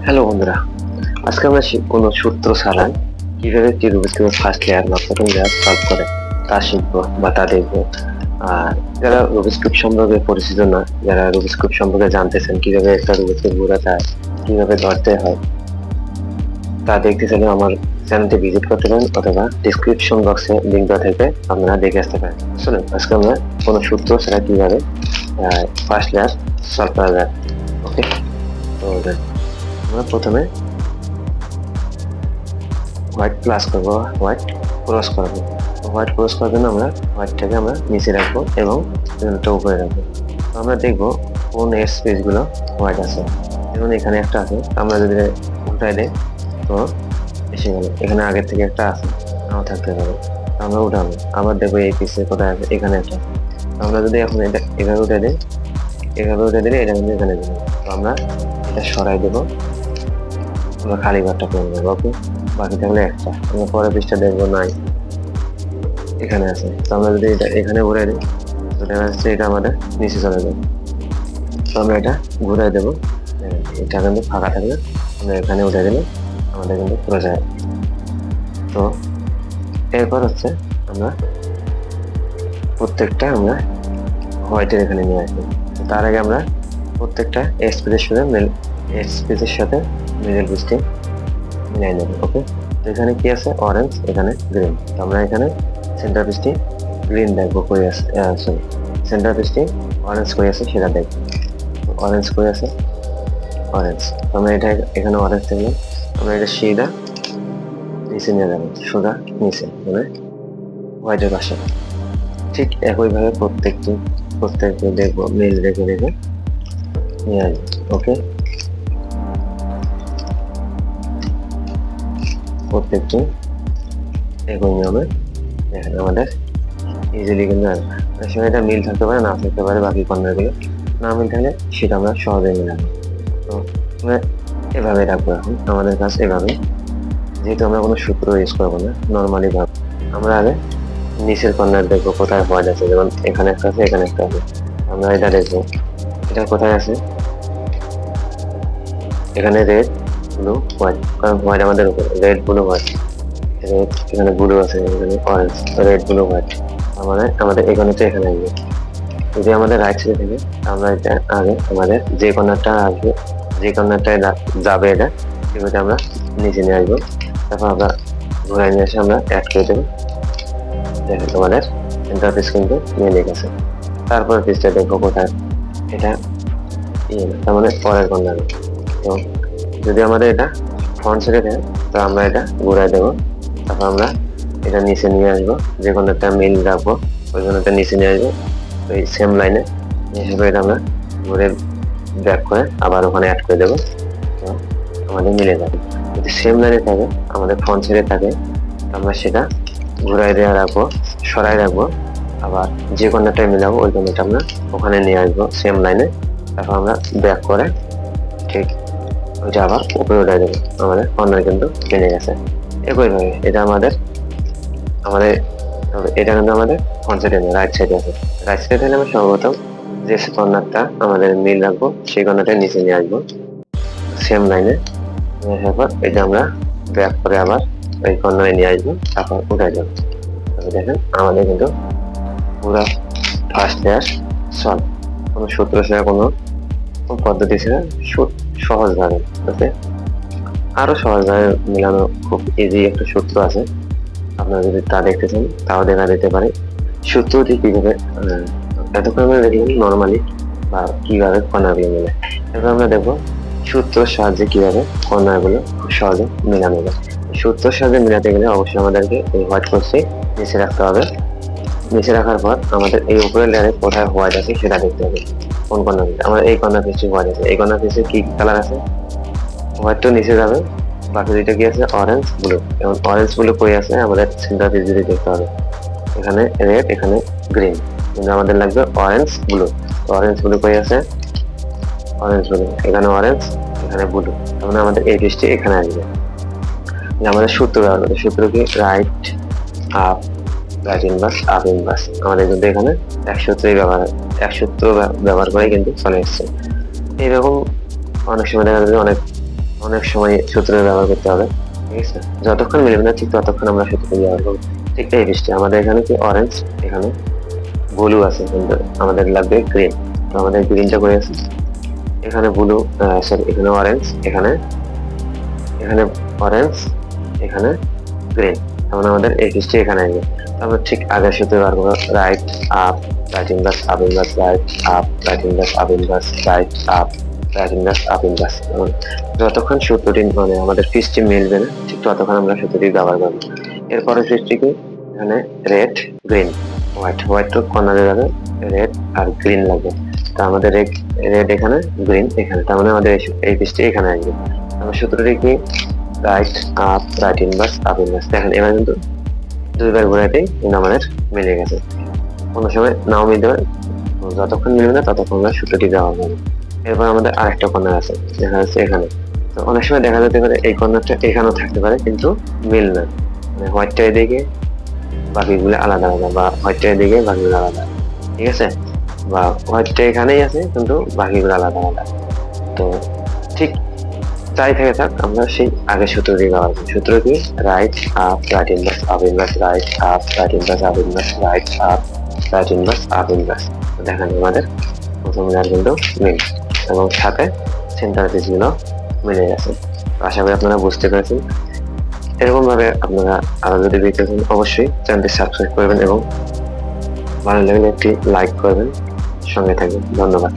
Hello বন্ধুরা, আজকে আমরা কোনো সূত্র ছাড়াই কিভাবে একটি রুবিক্স কিউবের ফার্স্ট লেয়ার বা প্রথম লেয়ার সলভ করে তা শিখবো বা তা দেখবো। আর যারা রুবিক্স কিউব সম্পর্কে পরিচিত না, যারা রুবিক্স কিউব সম্পর্কে জানতেছেন কিভাবে একটা রুবিক্স কিউব ঘোরাতে হয়, কিভাবে ধরতে হয়, তা দেখতে চাইলে আমার চ্যানেলটি ভিজিট করতে পারেন অথবা ডিসক্রিপশন বক্সে লিঙ্ক দেওয়া থেকে আপনারা দেখে আসতে পারেন। আসলে আজকে আমরা কোনো সূত্র ছাড়া কিভাবে ফার্স্ট লেয়ার সলভ করা যায়। ওকে, তো আমরা প্রথমে হোয়াইট প্লাস করবো, হোয়াইট ক্রস করবো। হোয়াইট ক্রস করার জন্য আমরা হোয়াইটটাকে আমরা নিচে রাখবো এবং উপরে রাখবো। আমরা দেখবো কোন স্পেস গুলো হোয়াইট আছে। যেমন এখানে একটা আছে, আমরা যদি উল্টাই দেই তো এসে গেল। এখানে আগের থেকে একটা আছে, নাও থাকতে পারে, আমরা উঠাবো। আবার দেখবো এই পিসে কোথায় আছে, এখানে একটা। আমরা যদি এখন এটা এভাবে উঠে দিই, এভাবে উঠে দিলে এটা কিন্তু এখানে দেবো। তো আমরা এটা সরাই দেবো, আমরা খালি ঘরটা করে দেবো। ওকে, বাকি থাকলে একটা। আমরা পরের পৃষ্ঠা দেখবো, নাই এখানে আছে। তো আমরা যদি এটা এখানে ঘুরে দিই তো দেখা যাচ্ছে এটা আমাদের নিচে চলে যাবে। তো আমরা এটা ঘুরে দেবো, এটা কিন্তু ফাঁকা থাকলে আমরা এখানে উঠে দিলে আমাদের কিন্তু পুরো যায়। তো এরপর হচ্ছে আমরা প্রত্যেকটা আমরা হোয়াইটের এখানে নিয়ে আসবো। তার আগে আমরা প্রত্যেকটা স্পেসের সাথে মিডল পিসটি মিলাই নেব। ওকে, তো এখানে কি আছে, অরেঞ্জ, এখানে গ্রিন। তো আমরা এখানে সেন্টার পিসটি গ্রিন দেখবো কই আছে, সরি সেন্টার পিসটি অরেঞ্জ কই আছে সেটা দেখবো। অরেঞ্জ কই আছে, অরেঞ্জ। তো আমরা এটা এখানে অরেঞ্জ থাকলে আমরা এটা সিধা নিচে নিয়ে যাবো, সোজা নিচে, মানে হোয়াইটের পাশে। ঠিক একইভাবে প্রত্যেকটি দেখবো মিল রেখে রেখে নিয়ে আসবো। ওকে, প্রত্যেকটি একই নিয়মে দেখেন আমাদের ইজিলি কিন্তু আসবে। এটা মিল থাকতে পারে, না থাকতে পারে, বাকি কর্নারগুলো না মিল থাকলে সেটা আমরা সহজে মিলাবো। তো আমরা এভাবে রাখবো। এখন আমাদের কাছে এভাবে, যেহেতু আমরা কোনো সূত্র ইউজ করবো না, নর্মালি ভাবে আমরা আগে নিচের কর্নার দেখবো কোথায় হোয়াইট আছে। যেমন এখানে একটা আছে, এখানে একটা আছে। আমরা এটা দেখবো এটা কোথায় আছে, এখানে রেড ব্লু হোয়াইট, কারণ হোয়াইট আমাদের উপরে, রেড ব্লু হোয়াইট। রেড এখানে ব্লু আছে, এখানে অরেঞ্জ, রেড ব্লু হোয়াইট। মানে আমাদের এখানে তো এখানে আসবে। যদি আমাদের রাইট সাইডে থেকে আমরা এটা আগে আমাদের যে কর্নারটা আসবে, যে কর্নারটায় যাবে এটা, সেগুলোতে আমরা নিচে নিয়ে আসবো। তারপর আমরা ঘুরাই নিয়ে এসে আমরা অ্যাড করে দেবো। দেখেন তোমাদের সেন্টার পিস কিন্তু মিলে গেছে। তারপর পিসটা দেখবো কোথায়, এটা তার মানে পরের কর্নার। তো যদি আমাদের এটা ফ্রন্ট সাইডে থাকে তো আমরা এটা ঘুরাই দেবো। তারপর আমরা এটা নিচে নিয়ে আসবো, যে কর্নারটা মিল রাখবো ওই কর্নারটা নিচে নিয়ে আসবো। ওই সেম লাইনে হিসেবে এটা আমরা ঘুরে ব্যাক করে আবার ওখানে অ্যাড করে দেবো। তো আমাদের মিলে যাবে। যদি সেম লাইনে থাকে, আমাদের ফ্রন্ট সাইডে থাকে, আমরা সেটা ঘুরাই দেওয়া রাখবো, সরাই রাখবো। আবার যে কর্নারটায় মিলাবো ওই কর্নারটা আমরা ওখানে নিয়ে আসবো সেম লাইনে। তারপর আমরা ব্যাক করে ঠিক ওইটা আবার উপরে উঠে দেবো। আমাদের কর্নার কিন্তু মিলে গেছে। একইভাবে এটা আমাদের এটা কিন্তু আমাদের ফ্রন্ট সাইডে নেই, রাইট সাইডে আছে। রাইট সাইডে থাকলে আমরা সর্বপ্রথম যে কর্নারটা আমাদের মিল রাখবো সেই কর্নারটা নিচে নিয়ে আসবো সেম লাইনে। তারপর এটা আমরা ব্যাক করে আবার ওই কর্নারে নিয়ে আসবো, তারপর উঠে যাবো। তবে দেখেন আমাদের কিন্তু পুরো ফার্স্ট লেয়ার সলভ। কোনো সূত্র ছাড়া, কোনো পদ্ধতি ছাড়া, সহজভাবে। ওকে, আরো সহজভাবে মেলানো খুব ইজি একটা সূত্র আছে, আপনারা যদি তা দেখতে চান তাও দেখা যেতে পারে। সূত্রটি কিভাবে এতক্ষণ আমরা দেখলাম নর্মালি বা কিভাবে কর্নারগুলো মেলে। এবার আমরা দেখবো সূত্রের সাহায্যে কিভাবে কর্নারগুলো খুব সহজে মেলানো যায়। সূত্রের সাহায্যে মেলাতে গেলে অবশ্যই আমাদেরকে এই হোয়াইট কোর্সে নিচে রাখতে হবে। নিচে রাখার পর আমাদের এই উপরের লেয়ারে কোথায় হোয়াইট আছে সেটা দেখতে হবে। কোন কর্নার, আমার এই কর্নার পিসে হোয়াইট আছে, এই কর্নার পিসে কি কালার আছে, হোয়াইট তো নিচে যাবে। বাকি দুইটা কি আছে, অরেঞ্জ ব্লু। এবং অরেঞ্জ ব্লু কই আছে, আমাদের সেন্টার পিস যদি দেখতে হবে। এখানে রেড, এখানে গ্রিন, কিন্তু আমাদের লাগবে অরেঞ্জ ব্লু। অরেঞ্জ ব্লু কই আছে, অরেঞ্জ ব্লু, এখানে অরেঞ্জ, এখানে ব্লু। তার মানে আমাদের এই পিসটি এখানে আসবে। আমাদের সূত্র ব্যবহার করতে, সূত্র কি, right up, right inverse, up inverse. আমাদের কিন্তু এখানে এক সূত্র ব্যবহার করে কিন্তু চলে এসছে। এইরকম অনেক সময় দেখা যাবে অনেক অনেক সময় সূত্র ব্যবহার করতে হবে, ঠিক আছে? যতক্ষণ মিলবে না ঠিক ততক্ষণ আমরা সূত্র ব্যবহার করবো। ঠিক এই বৃষ্টি আমাদের এখানে কি অরেঞ্জ, এখানে ব্লু আছে, কিন্তু আমাদের লাগবে গ্রিন। তো আমাদের গ্রিনটা করে আছে, এখানে ব্লু, সরি এখানে অরেঞ্জ, এখানে এখানে অরেঞ্জ, এখানে গ্রিন। তার আমাদের এই বৃষ্টি এখানে আসবে। আমরা ঠিক আগের সূত্রে ব্যবহার করবো, right up, right inverse up inverse, right up, right inverse up inverse, right up, right inverse up inverse. যতক্ষণ সূত্রটি মানে আমাদের ফিসটি মিলবে না ঠিক ততক্ষণ আমরা সূত্রটি ব্যবহার করবো। এরপরে ফিসটি কি, এখানে রেড, গ্রিন, হোয়াইট, হোয়াইট তো কর্নারে যাবে, রেড আর গ্রিন লাগবে। তো আমাদের রেড এখানে, গ্রিন এখানে, তার মানে আমাদের এই ফিসটি এখানে আসবে। আমার সূত্রটি কি, right up, right inverse, up inverse. দেখেন এবার কিন্তু দুইবার ঘোরাতেই কিন্তু আমাদের মিলে গেছে। কোনো সময় নাও মিলতে পারে, যতক্ষণ মিলবে না ততক্ষণ আমরা সূত্রটি ব্যবহার করবো। এরপর আমাদের আরেকটা কর্নার আছে, দেখা যাচ্ছে এখানে। তো অনেক সময় দেখা যেতে পারে এই কর্নারটা এখানেও থাকতে পারে, কিন্তু মিল না, মানে হোয়াইটটা এদিকে বাকিগুলো আলাদা আলাদা, বা হোয়াইটটা এদিকে বাকিগুলো আলাদা, ঠিক আছে? বা হোয়াইটটা এখানেই আছে কিন্তু বাকিগুলো আলাদা আলাদা। তো ঠিক যাই থেকে থাক, আমরা সেই আগের সূত্রটি ব্যবহার করি। সূত্র কি, right up, right inverse up inverse, right up, right inverse up inverse, right up, right inverse up inverse. দেখেন আমাদের প্রথম লেয়ার কিন্তু মিল, এবং সাথে সেন্টার পিসগুলো মিলে গেছে। আশা করি আপনারা বুঝতে পেরেছেন। এরকম ভাবে আপনারা আরো যদি দেখতে চান অবশ্যই চ্যানেলটি সাবস্ক্রাইব করবেন এবং ভালো লাগলে একটি লাইক করবেন, সঙ্গে থাকবেন। ধন্যবাদ।